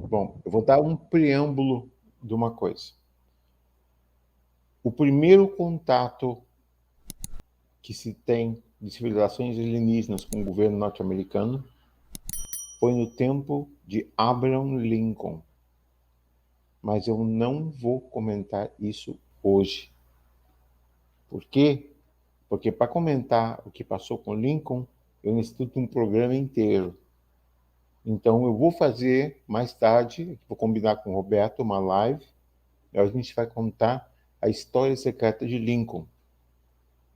Bom, eu vou dar um preâmbulo de uma coisa. O primeiro contato que se tem de civilizações alienígenas com o governo norte-americano foi no tempo de Abraham Lincoln. Mas eu não vou comentar isso hoje. Por quê? Porque para comentar o que passou com Lincoln, eu necessito de um programa inteiro. Então eu vou fazer mais tarde, vou combinar com o Roberto uma live, e a gente vai contar a história secreta de Lincoln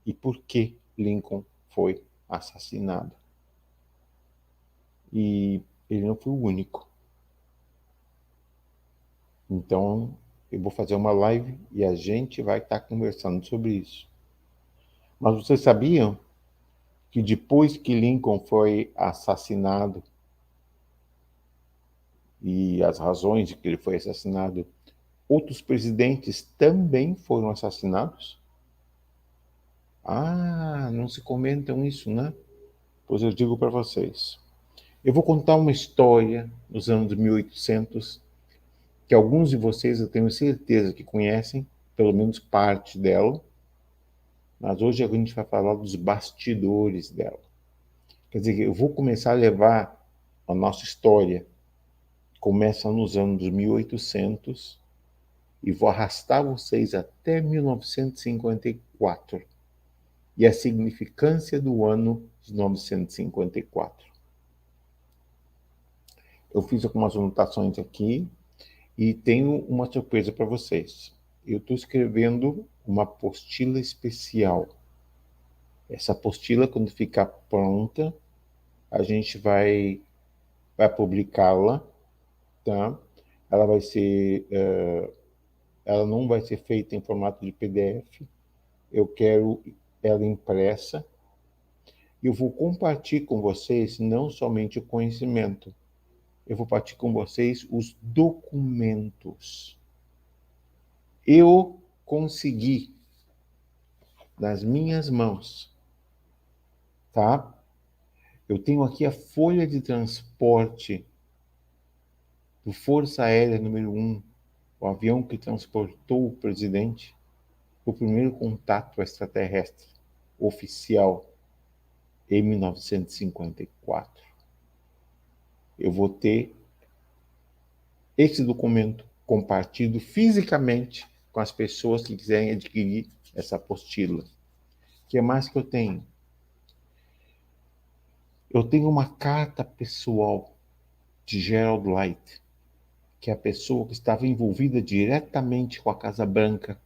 e por que Lincoln foi assassinado. E ele não foi o único. Então eu vou fazer uma live e a gente vai estar conversando sobre isso. Mas vocês sabiam que depois que Lincoln foi assassinado, e as razões de que ele foi assassinado, outros presidentes também foram assassinados? Ah, não se comentam isso, né? Pois eu digo para vocês. Eu vou contar uma história dos anos 1800 que alguns de vocês eu tenho certeza que conhecem, pelo menos parte dela, mas hoje a gente vai falar dos bastidores dela. Quer dizer, eu vou começar a levar a nossa história, começa nos anos 1800 e vou arrastar vocês até 1954 e a significância do ano de 1954. Eu fiz algumas anotações aqui e tenho uma surpresa para vocês. Eu estou escrevendo uma apostila especial. Essa apostila, quando ficar pronta, a gente vai publicá-la, tá? Ela vai ser, ela não vai ser feita em formato de PDF. Eu quero ela impressa. Eu vou compartilhar com vocês não somente o conhecimento, eu vou partilhar com vocês os documentos. Eu consegui, nas minhas mãos, tá? Eu tenho aqui a folha de transporte do Força Aérea número 1, o avião que transportou o presidente, o primeiro contato extraterrestre oficial em 1954. Eu vou ter esse documento compartido fisicamente com as pessoas que quiserem adquirir essa apostila. O que mais que eu tenho? Eu tenho uma carta pessoal de Gerald Light, que é a pessoa que estava envolvida diretamente com a Casa Branca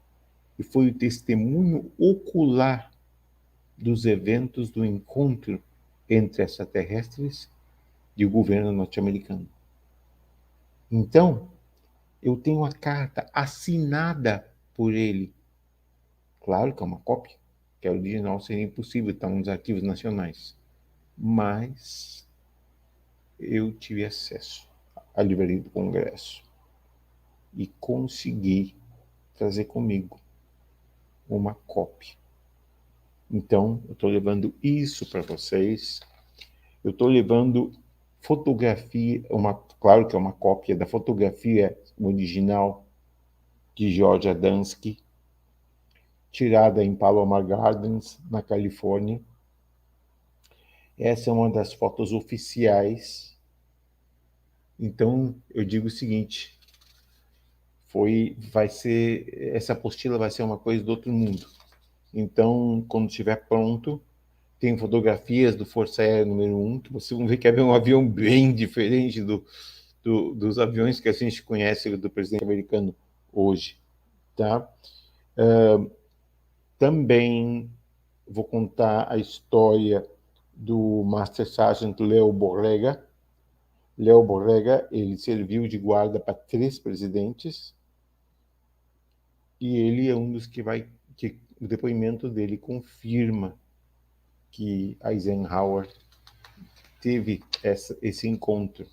e foi o testemunho ocular dos eventos do encontro entre extraterrestres e o governo norte-americano. Então, eu tenho a carta assinada por ele. Claro que é uma cópia, que a original seria impossível, está nos arquivos nacionais. Mas eu tive acesso à livraria do Congresso e consegui trazer comigo uma cópia. Então, eu estou levando isso para vocês. Eu estou levando fotografia, claro que é uma cópia da fotografia original de George Adamski, tirada em Palomar Gardens, na Califórnia. Essa é uma das fotos oficiais. Então, eu digo o seguinte, essa apostila vai ser uma coisa do outro mundo. Então, quando estiver pronto, tem fotografias do Força Aérea número 1, que vocês vão ver que é um avião bem diferente dos aviões que a gente conhece do presidente americano hoje, tá? Também vou contar a história do Master Sergeant Leo Borrega. Leo Borrega, ele serviu de guarda para 3 presidentes e ele é um dos que o depoimento dele confirma que Eisenhower teve esse encontro.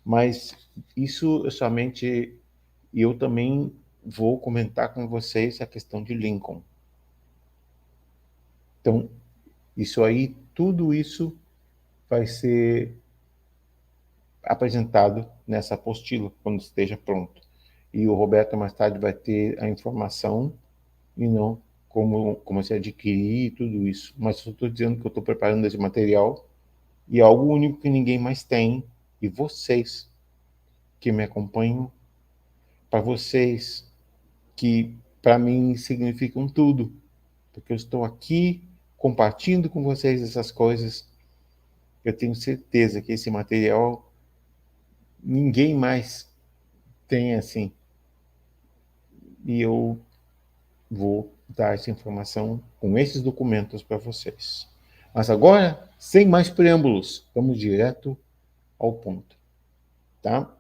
Mas isso somente eu também vou comentar com vocês a questão de Lincoln. Então, tudo isso vai ser apresentado nessa apostila, quando esteja pronto. E o Roberto mais tarde vai ter a informação e não como se adquirir tudo isso. Mas eu estou dizendo que eu estou preparando esse material e é algo único que ninguém mais tem. E vocês que me acompanham, para vocês que para mim significam tudo, porque eu estou aqui compartilhando com vocês essas coisas. Eu tenho certeza que esse material ninguém mais tem assim. E eu vou dar essa informação com esses documentos para vocês. Mas agora, sem mais preâmbulos, vamos direto ao ponto, tá?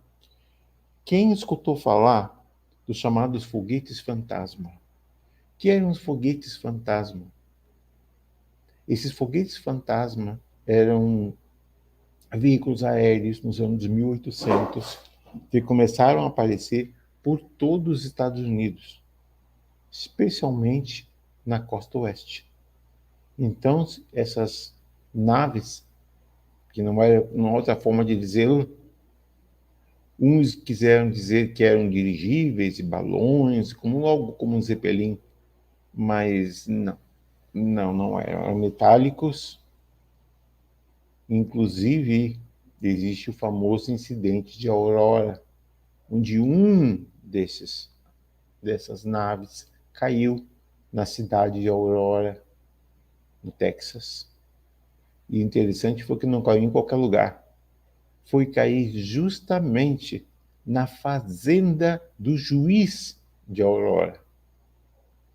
Quem escutou falar dos chamados foguetes fantasma? O que eram os foguetes fantasma? Esses foguetes fantasma eram veículos aéreos nos anos 1800 que começaram a aparecer por todos os Estados Unidos, especialmente na costa oeste. Então, essas naves, que não era uma outra forma de dizê-lo, uns quiseram dizer que eram dirigíveis e balões, como algo como um zeppelin, mas não eram. Eram metálicos. Inclusive, existe o famoso incidente de Aurora, onde dessas naves caiu na cidade de Aurora, no Texas. E interessante foi que não caiu em qualquer lugar. Foi cair justamente na fazenda do juiz de Aurora.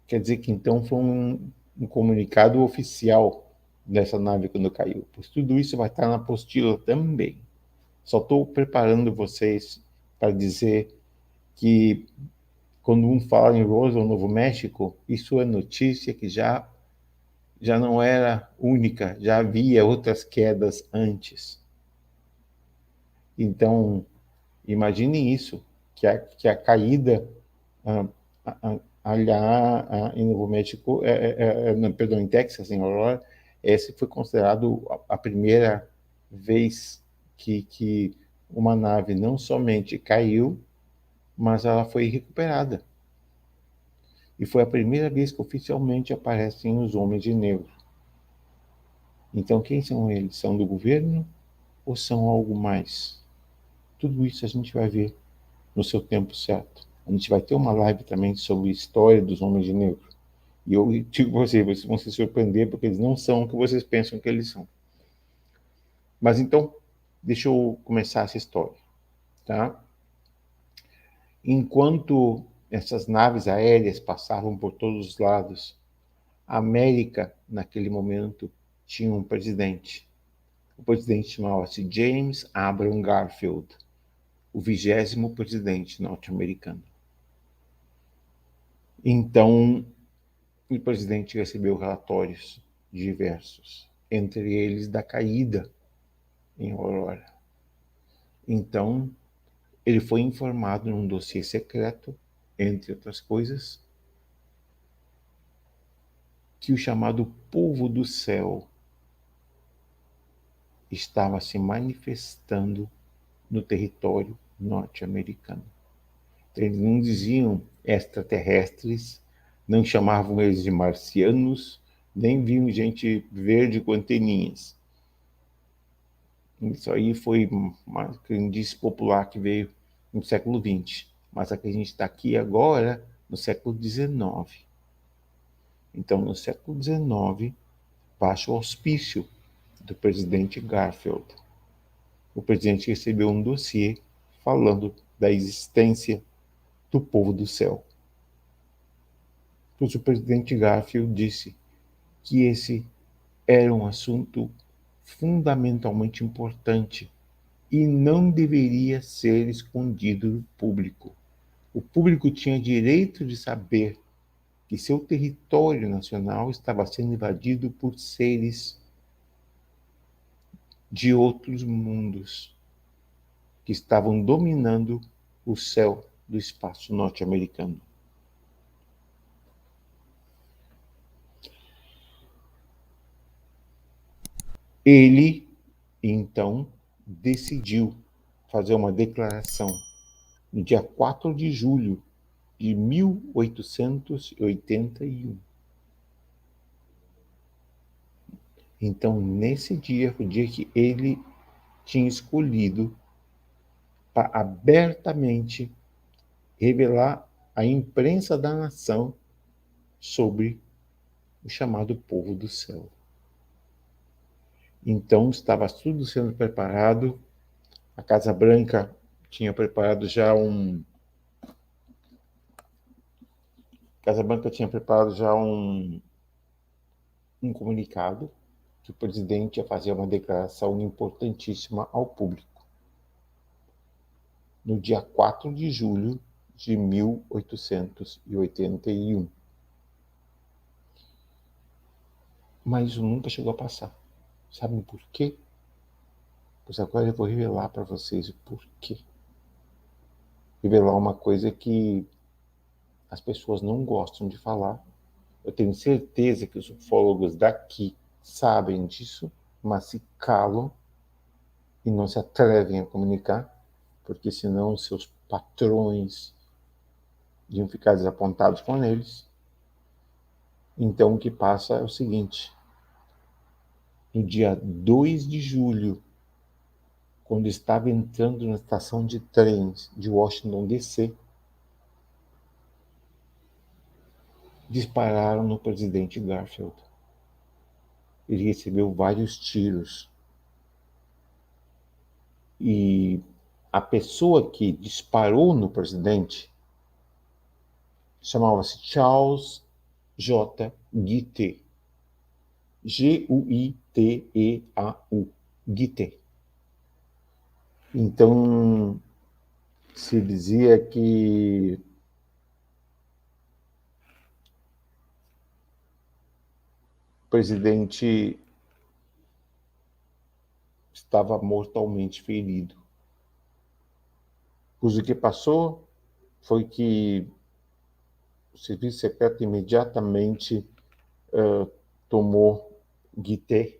Quer dizer que então foi um comunicado oficial dessa nave quando caiu. Pois tudo isso vai estar na apostila também. Só estou preparando vocês para dizer que quando um fala em Roswell, Novo México, isso é notícia que já não era única, já havia outras quedas antes. Então, imagine isso, que a caída lá em Novo México, perdão, em Texas, em Aurora, esse foi considerado a primeira vez que uma nave não somente caiu, mas ela foi recuperada. E foi a primeira vez que oficialmente aparecem os homens de negro. Então, quem são eles? São do governo ou são algo mais? Tudo isso a gente vai ver no seu tempo certo. A gente vai ter uma live também sobre a história dos homens de negro. E eu digo para vocês vão se surpreender porque eles não são o que vocês pensam que eles são. Mas então, deixa eu começar essa história, tá? Enquanto essas naves aéreas passavam por todos os lados, a América, naquele momento, tinha um presidente. O presidente chamava-se James Abraham Garfield, o 20º presidente norte-americano. Então, o presidente recebeu relatórios diversos, entre eles da caída em Aurora. Então, ele foi informado num dossiê secreto, entre outras coisas, que o chamado povo do céu estava se manifestando no território norte-americano. Eles não diziam extraterrestres, não chamavam eles de marcianos, nem viam gente verde com anteninhas. Isso aí foi uma crendice popular que veio no século XX. Mas aqui a gente está aqui agora no século XIX. Então, no século XIX, baixo o auspício do presidente Garfield, o presidente recebeu um dossiê falando da existência do povo do céu. Pois o presidente Garfield disse que esse era um assunto fundamentalmente importante e não deveria ser escondido do público. O público tinha direito de saber que seu território nacional estava sendo invadido por seres de outros mundos que estavam dominando o céu do espaço norte-americano. Ele, então, decidiu fazer uma declaração no dia 4 de julho de 1881. Então, nesse dia, foi o dia que ele tinha escolhido para abertamente revelar à imprensa da nação sobre o chamado povo do céu. Então, estava tudo sendo preparado. A Casa Branca tinha preparado já um comunicado que o presidente ia fazer uma declaração importantíssima ao público no dia 4 de julho de 1881. Mas isso nunca chegou a passar. Sabem por quê? Pois agora eu vou revelar para vocês o porquê. Revelar uma coisa que as pessoas não gostam de falar. Eu tenho certeza que os ufólogos daqui sabem disso, mas se calam e não se atrevem a comunicar, porque senão seus patrões iam ficar desapontados com eles. Então o que passa é o seguinte: no dia 2 de julho, quando estava entrando na estação de trens de Washington, D.C., dispararam no presidente Garfield. Ele recebeu vários tiros. E a pessoa que disparou no presidente chamava-se Charles J. Guité. Guiteau. Guité. Então, se dizia que o presidente estava mortalmente ferido. Pois o que passou foi que o serviço secreto imediatamente tomou Guité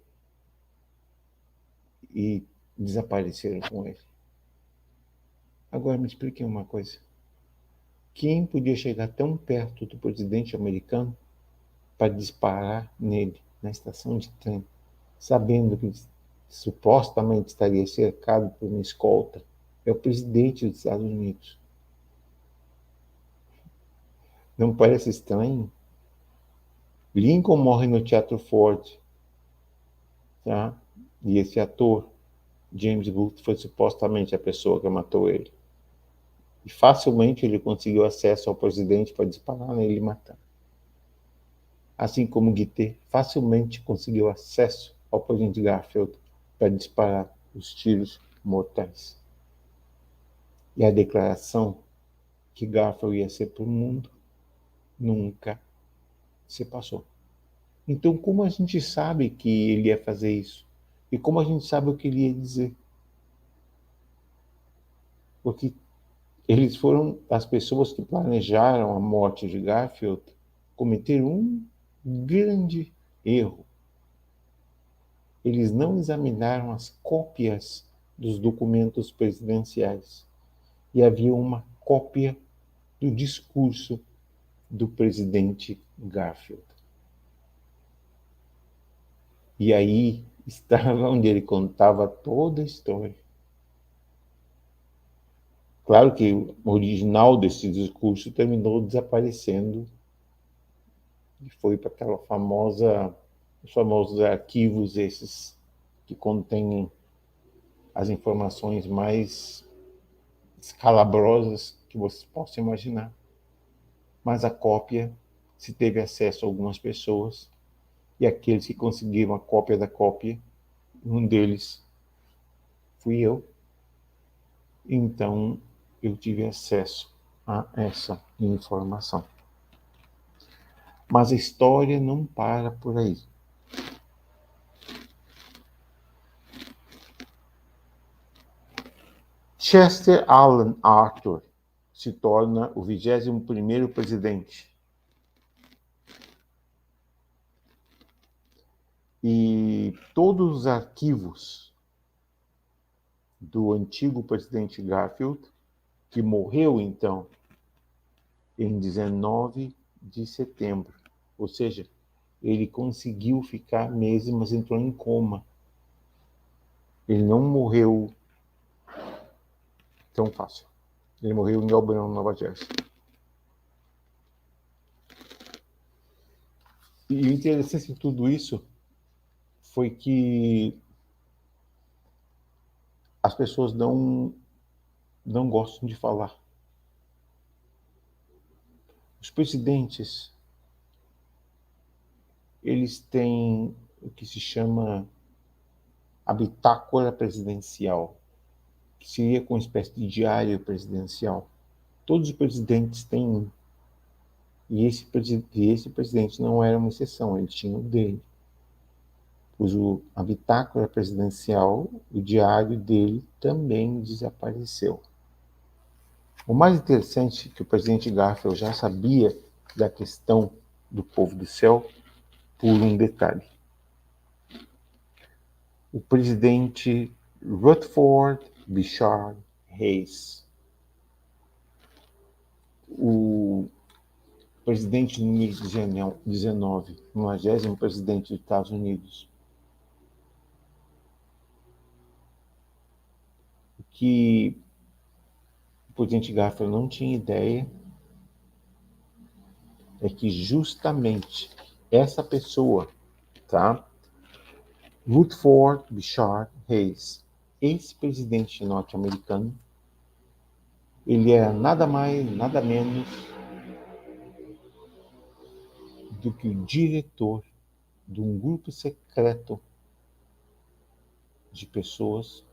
e desapareceram com ele. Agora me expliquem uma coisa. Quem podia chegar tão perto do presidente americano para disparar nele na estação de trem, sabendo que supostamente estaria cercado por uma escolta? É o presidente dos Estados Unidos. Não parece estranho? Lincoln morre no Teatro Ford, tá? E esse ator, James Booth, foi supostamente a pessoa que matou ele. E facilmente ele conseguiu acesso ao presidente para disparar nele e matar. Assim como Guité facilmente conseguiu acesso ao presidente Garfield para disparar os tiros mortais. E a declaração que Garfield ia ser para o mundo nunca se passou. Então, como a gente sabe que ele ia fazer isso? E como a gente sabe o que ele ia dizer? Porque eles foram as pessoas que planejaram a morte de Garfield, cometeram um grande erro. Eles não examinaram as cópias dos documentos presidenciais. E havia uma cópia do discurso do presidente Garfield. E aí estava onde ele contava toda a história. Claro que o original desse discurso terminou desaparecendo e foi para aquela os famosos arquivos esses que contêm as informações mais escalabrosas que vocês possam imaginar. Mas a cópia se teve acesso a algumas pessoas, e aqueles que conseguiram a cópia da cópia, um deles fui eu. Então eu tive acesso a essa informação. Mas a história não para por aí. Chester Alan Arthur se torna o 21º presidente. E todos os arquivos do antigo presidente Garfield, que morreu, então, em 19 de setembro. Ou seja, ele conseguiu ficar meses, mas entrou em coma. Ele não morreu tão fácil. Ele morreu em Albany, Nova Jersey. E o interessante de tudo isso foi que as pessoas não gostam de falar. Os presidentes, eles têm o que se chama a bitácora presidencial, que seria com uma espécie de diário presidencial. Todos os presidentes têm um. E esse presidente não era uma exceção, ele tinha o dele. Pois a bitácora presidencial, o diário dele, também desapareceu. O mais interessante é que o presidente Garfield já sabia da questão do povo do céu por um detalhe. O presidente Rutherford B. Hayes, o presidente número 19, 90º presidente dos Estados Unidos, que o presidente Garfield não tinha ideia é que justamente essa pessoa, tá? Rutherford B. Hayes, ex-presidente norte-americano, ele era nada mais, nada menos do que o diretor de um grupo secreto de pessoas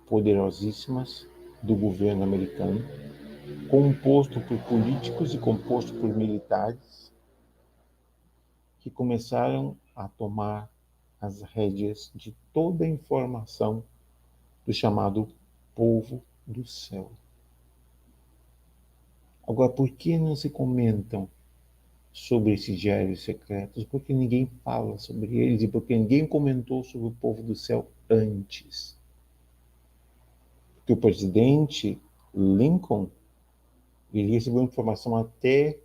poderosíssimas do governo americano, composto por políticos e composto por militares, que começaram a tomar as rédeas de toda a informação do chamado povo do céu. Agora, por que não se comentam sobre esses diários secretos? Porque ninguém fala sobre eles e porque ninguém comentou sobre o povo do céu antes. Porque o presidente Lincoln, ele recebeu informação até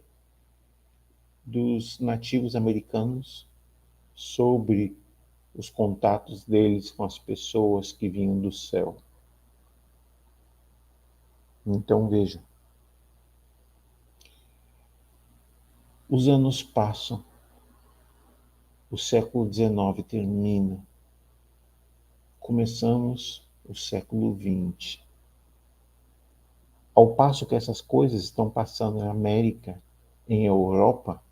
dos nativos americanos sobre os contatos deles com as pessoas que vinham do céu. Então, veja, os anos passam, o século XIX termina, começamos o século XX. Ao passo que essas coisas estão passando na América, em Europa,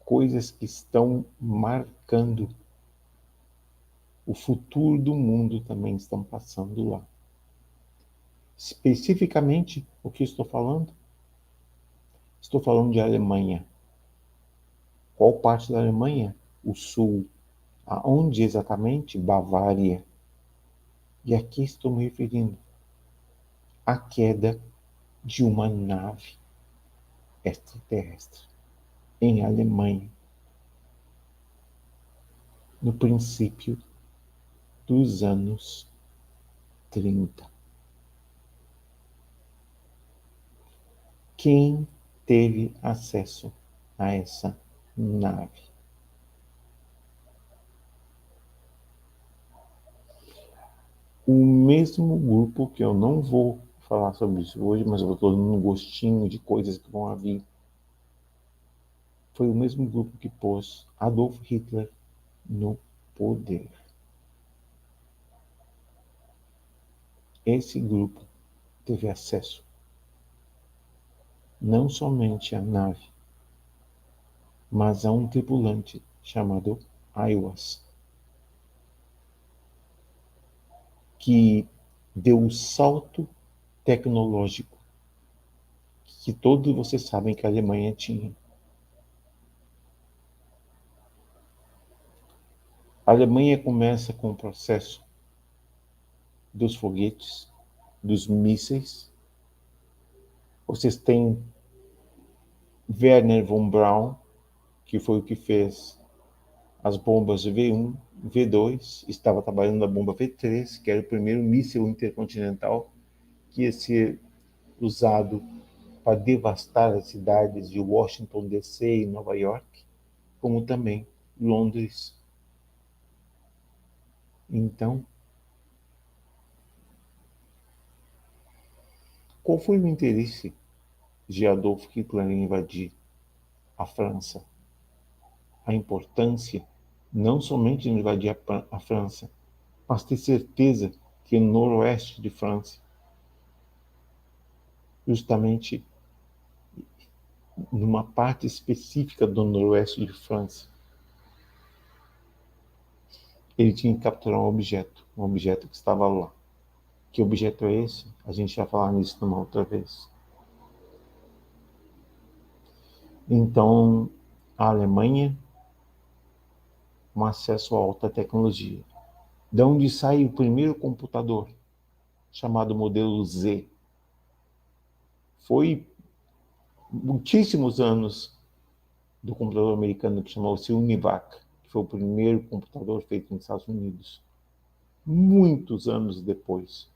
coisas que estão marcando o futuro do mundo também estão passando lá. Especificamente, o que estou falando? Estou falando de Alemanha. Qual parte da Alemanha? O sul. Aonde exatamente? Bavária. E aqui estou me referindo à queda de uma nave extraterrestre em Alemanha, no princípio dos anos 30. Quem teve acesso a essa nave? O mesmo grupo, que eu não vou falar sobre isso hoje, mas eu estou dando um gostinho de coisas que vão vir, foi o mesmo grupo que pôs Adolf Hitler no poder. Esse grupo teve acesso não somente à nave, mas a um tripulante chamado Aiwas, que deu o salto tecnológico que todos vocês sabem que a Alemanha tinha. A Alemanha começa com o processo dos foguetes, dos mísseis. Vocês têm Werner von Braun, que foi o que fez as bombas V1 V2 estava trabalhando na bomba V3, que era o primeiro míssil intercontinental que ia ser usado para devastar as cidades de Washington, D.C. e Nova York, como também Londres. Então, qual foi o interesse de Adolf Hitler em invadir a França? A importância não somente de invadir a França, mas ter certeza que no noroeste de França, justamente numa parte específica do noroeste de França, ele tinha que capturar um objeto que estava lá. Que objeto é esse? A gente vai falar nisso numa outra vez. Então, a Alemanha, um acesso a alta tecnologia. De onde sai o primeiro computador, chamado modelo Z? Foi muitíssimos anos do computador americano que chamou-se Univac, que foi o primeiro computador feito nos Estados Unidos. Muitos anos depois,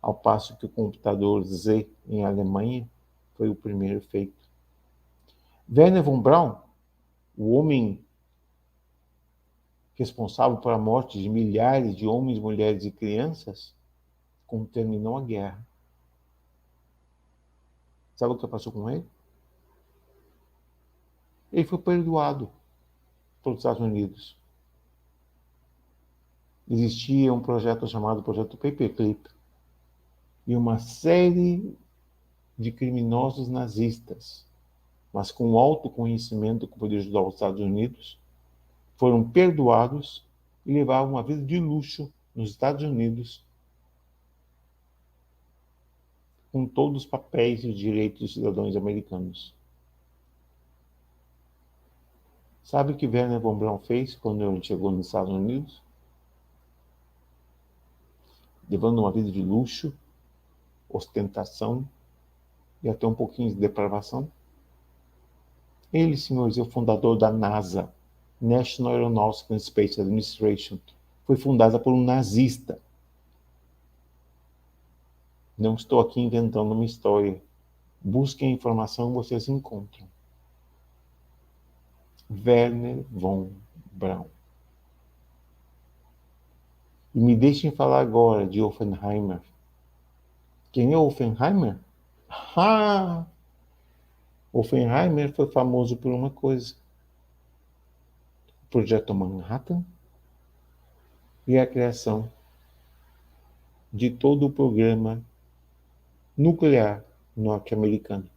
ao passo que o computador Z em Alemanha foi o primeiro feito. Werner von Braun, o homem responsável pela morte de milhares de homens, mulheres e crianças, como terminou a guerra. Sabe o que passou com ele? Ele foi perdoado pelos Estados Unidos. Existia um projeto chamado Projeto Paperclip e uma série de criminosos nazistas, mas com alto conhecimento que podia ajudar os Estados Unidos, foram perdoados e levavam uma vida de luxo nos Estados Unidos, com todos os papéis e os direitos dos cidadãos americanos. Sabe o que Werner von Braun fez quando ele chegou nos Estados Unidos? Levando uma vida de luxo, ostentação e até um pouquinho de depravação. Ele, senhores, é o fundador da NASA, National Aeronautical and Space Administration. Foi fundada por um nazista. Não estou aqui inventando uma história. Busquem a informação e vocês encontram. Werner von Braun. E me deixem falar agora de Oppenheimer. Quem é Oppenheimer? Ah! Oppenheimer foi famoso por uma coisa: o Projeto Manhattan e a criação de todo o programa nuclear norte-americano.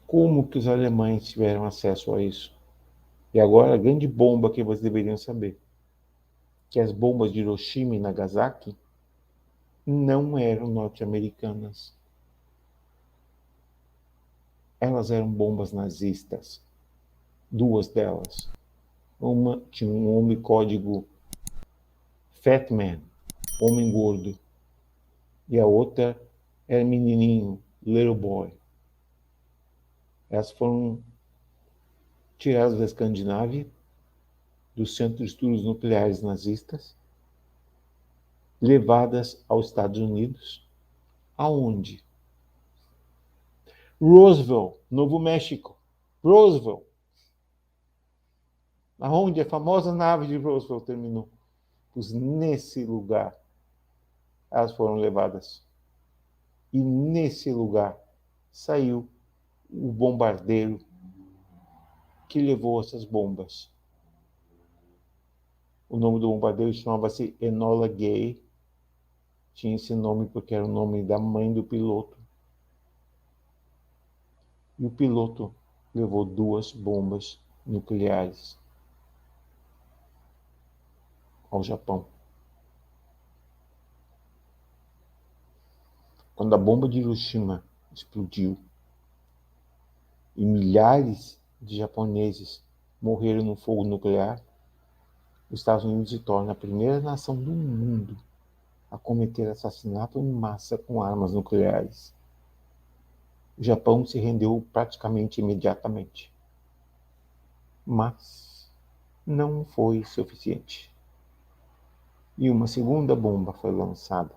Como que os alemães tiveram acesso a isso? E agora a grande bomba que vocês deveriam saber, que as bombas de Hiroshima e Nagasaki não eram norte-americanas. Elas eram bombas nazistas. Duas delas. Uma tinha um nome código Fat Man, homem gordo. E a outra era menininho, Little Boy. Elas foram tiradas da Escandinávia, do Centro de Estudos Nucleares Nazistas, levadas aos Estados Unidos. Aonde? Roswell, Novo México. Roswell. Aonde a famosa nave de Roswell terminou. Pois nesse lugar elas foram levadas. E nesse lugar saiu o bombardeiro que levou essas bombas. O nome do bombardeiro chamava-se Enola Gay. Tinha esse nome porque era o nome da mãe do piloto. E o piloto levou 2 bombas nucleares ao Japão. Quando a bomba de Hiroshima explodiu e milhares de japoneses morreram no fogo nuclear, os Estados Unidos se torna a primeira nação do mundo a cometer assassinato em massa com armas nucleares. O Japão se rendeu praticamente imediatamente. Mas não foi suficiente. E uma segunda bomba foi lançada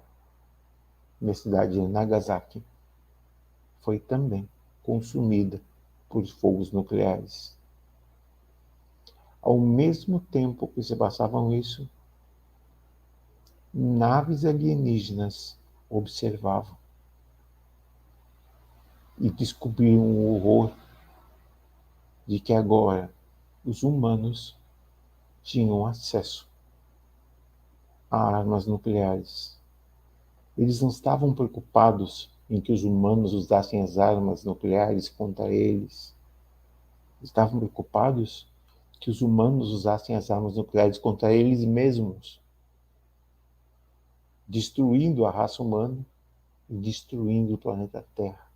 na cidade de Nagasaki. Foi também consumida por fogos nucleares. Ao mesmo tempo que se passavam isso, naves alienígenas observavam e descobriram o horror de que agora os humanos tinham acesso a armas nucleares. Eles não estavam preocupados em que os humanos usassem as armas nucleares contra eles. Estavam preocupados que os humanos usassem as armas nucleares contra eles mesmos, destruindo a raça humana e destruindo o planeta Terra.